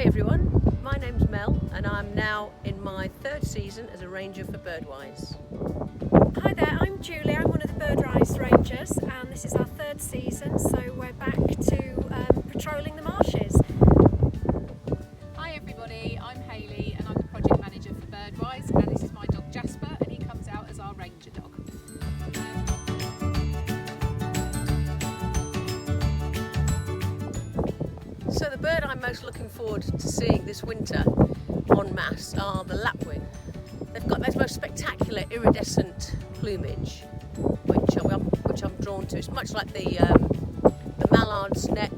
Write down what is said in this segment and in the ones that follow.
Hi everyone, my name's Mel and I'm now in my third season as a ranger for Birdwise. Hi there, I'm Julie, I'm one of the Birdwise Rangers and this is our third season, so we're back to patrolling the marshes. Hi everybody, I'm Hayley and I'm the project manager for Birdwise, and this is my dog Jasper and he comes out as our ranger dog. So the bird I'm most looking forward to seeing this winter en masse are the lapwing. They've got those most spectacular iridescent plumage, which I'm drawn to. It's much like the mallard's neck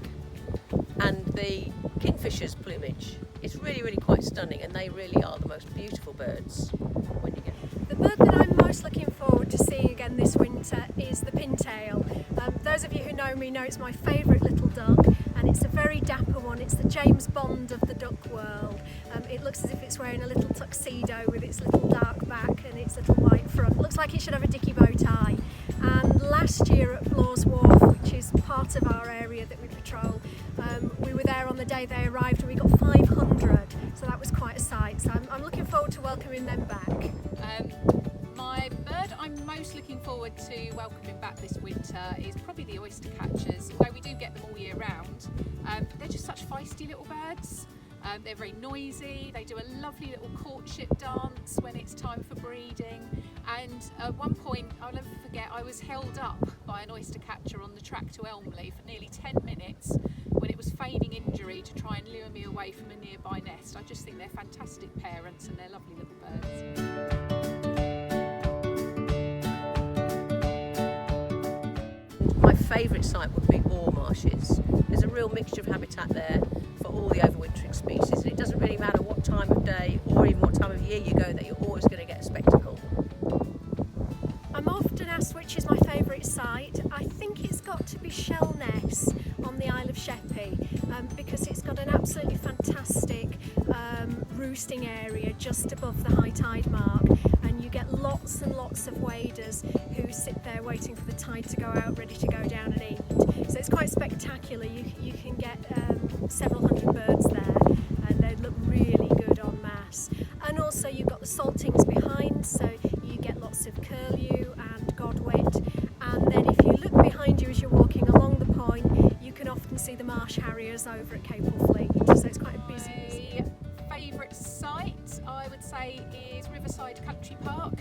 and the kingfisher's plumage. It's really quite stunning, and they really are the most beautiful birds when you get them. The bird that I'm most looking forward to seeing again this winter is the pintail. Those of you who know me know it's my favourite little duck, and it's a very dapper one. It's the James Bond of the duck world. It looks as if it's wearing a little tuxedo with its little dark back and its little white front. Looks like it should have a dicky bow tie. And last year at Blaw's Wharf, which is part of our area that we patrol, we were there on the day they arrived and we got 500, so that was quite a sight. So I'm looking forward to welcoming them back. My bird I'm most looking forward to welcoming back this winter is probably the oyster catchers, although we do get them all year round. They're just such feisty little birds. They're very noisy, they do a lovely little courtship dance when it's time for breeding, and at one point, I'll never forget, I was held up by an oyster catcher on the track to Elmley for nearly 10 minutes when it was feigning injury to try and lure me away from a nearby nest. I just think they're fantastic parents and they're lovely little birds. My favourite site would be Orr Marshes. There's a real mixture of habitat there for all the overwintering species, and it doesn't really matter what time of day or even what time of year you go there, you're always going to get a spectacle. I'm often asked which is my favourite site. I think it's got to be Shellness on the Isle of Sheppey, because it's got an absolutely fantastic roosting area just above the high tide mark, and you get lots and lots of waders who sit there waiting for the tide to go out, ready to go down and eat. So it's quite spectacular. You can get several hundred birds there, and they look really good en masse. And also you've got the saltings behind, so you get lots of curlew and godwit. And then if you look behind you as you're walking along the point, you can often see the marsh harriers over at Capel Fleet. So it's quite a busy. My favourite site, I would say, is Riverside Country Park.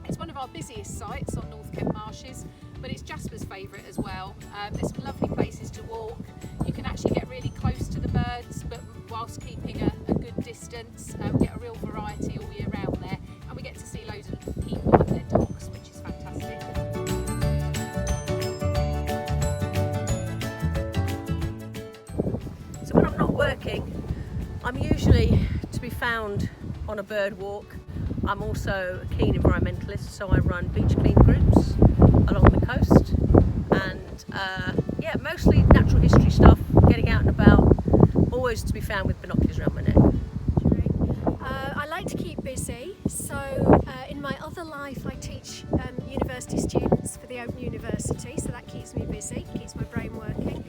It's one of our busiest sites on North Kent Marshes, but it's Jasper's favourite as well. There's some lovely places to walk. You can actually get really close to the birds, but whilst keeping a good distance. We get a real variety all year round there, and we get to see loads of people and their dogs, which is fantastic. So when I'm not working, I'm usually to be found on a bird walk. I'm also a keen environmentalist, so I run beach clean groups along the coast, and mostly natural history stuff, getting out and about, always to be found with binoculars around my neck. I like to keep busy, so in my other life I teach university students for the Open University, so that keeps me busy, keeps my brain working.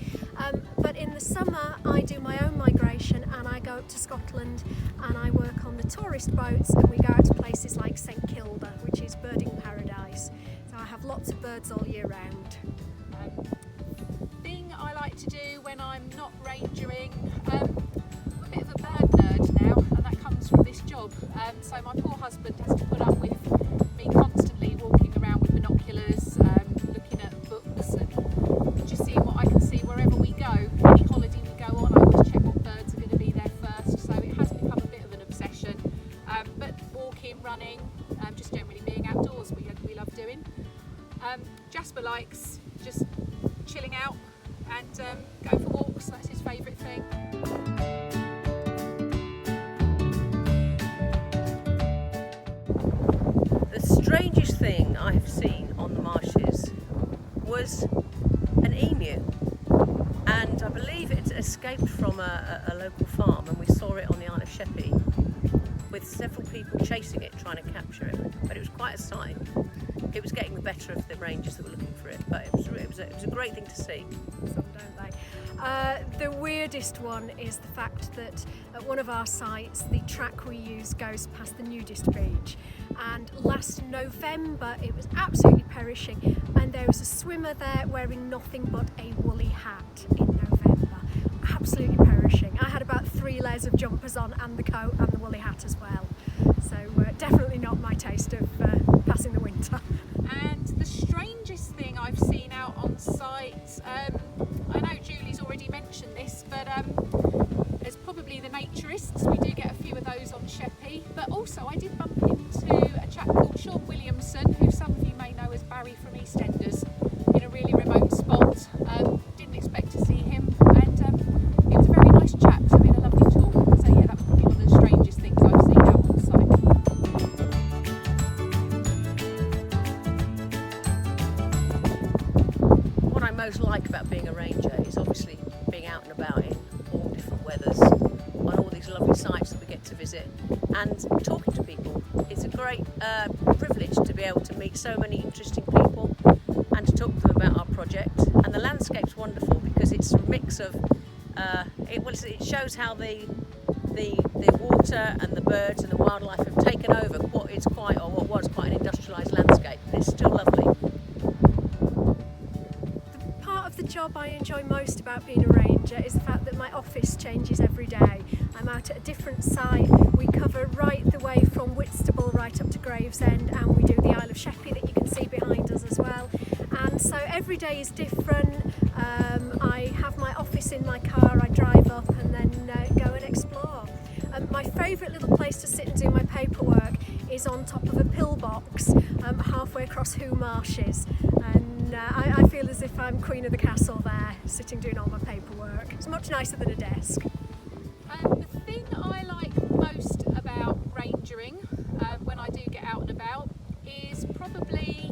But in the summer I do my own migration, and I go up to Scotland and I work on the tourist boats, and we go out to places like St Kilda, which is birding paradise. So I have lots of birds all year round. Thing I like to do when I'm not rangering, I'm a bit of a bird nerd now, and that comes from this job. So my poor husband has to put up with me constantly walking around with binoculars, looking at books and just seeing what I can see wherever we go. Any holiday we go on, I always check what birds are going to be there first, so it has become a bit of an obsession. But walking, running, just generally being outdoors, we love doing. Jasper likes just chilling out and going for walks, that's his favourite thing. The strangest thing I have seen on the marshes was an emu, and I believe it escaped from a local farm, and we saw it on the Isle of Sheppey with several people chasing it, trying to capture it, but it was quite a sight. It was getting the better of the rangers that were looking for it, but it was a great thing to see. Some don't they? The weirdest one is the fact that at one of our sites the track we use goes past the nudist beach, and last November it was absolutely perishing, and there was a swimmer there wearing nothing but a woolly hat in November. Absolutely perishing. I had about 3 layers of jumpers on and the coat and the woolly hat as well, so definitely not my taste of passing the winter. And the strangest thing I've seen out on site, I know Julie's already mentioned this, but as probably the naturists, we do get a few of those on Sheppey, but also I did bump into a chap called Sean Williamson, who some of you may know as Barry from EastEnders, in a really remote spot. Didn't expect to see him, and he was a very nice chap, so we had a lovely talk. So yeah, that was probably one of the strangest things I've seen out on site. What I most like about being a ranger is obviously being out and about in all different weathers, on all these lovely sites that we get to visit, and talking to people. It's a great privilege to be able to meet so many interesting people and to talk to them about our project. And the landscape's wonderful because it's a mix of it shows how the water and the birds and the wildlife have taken over what was quite an industrialised landscape, but it's still lovely. The job I enjoy most about being a ranger is the fact that my office changes every day. I'm out at a different site. We cover right the way from Whitstable right up to Gravesend, and we do the Isle of Sheppey that you can see behind us as well. And so every day is different. I have my office in my car, I drive up and then go and explore. My favourite little place to sit and do my paperwork is on top of a pillbox halfway across Hoo Marshes, and I feel as if I'm queen of the castle there, sitting doing all my paperwork. It's much nicer than a desk. The thing I like most about rangering when I do get out and about is probably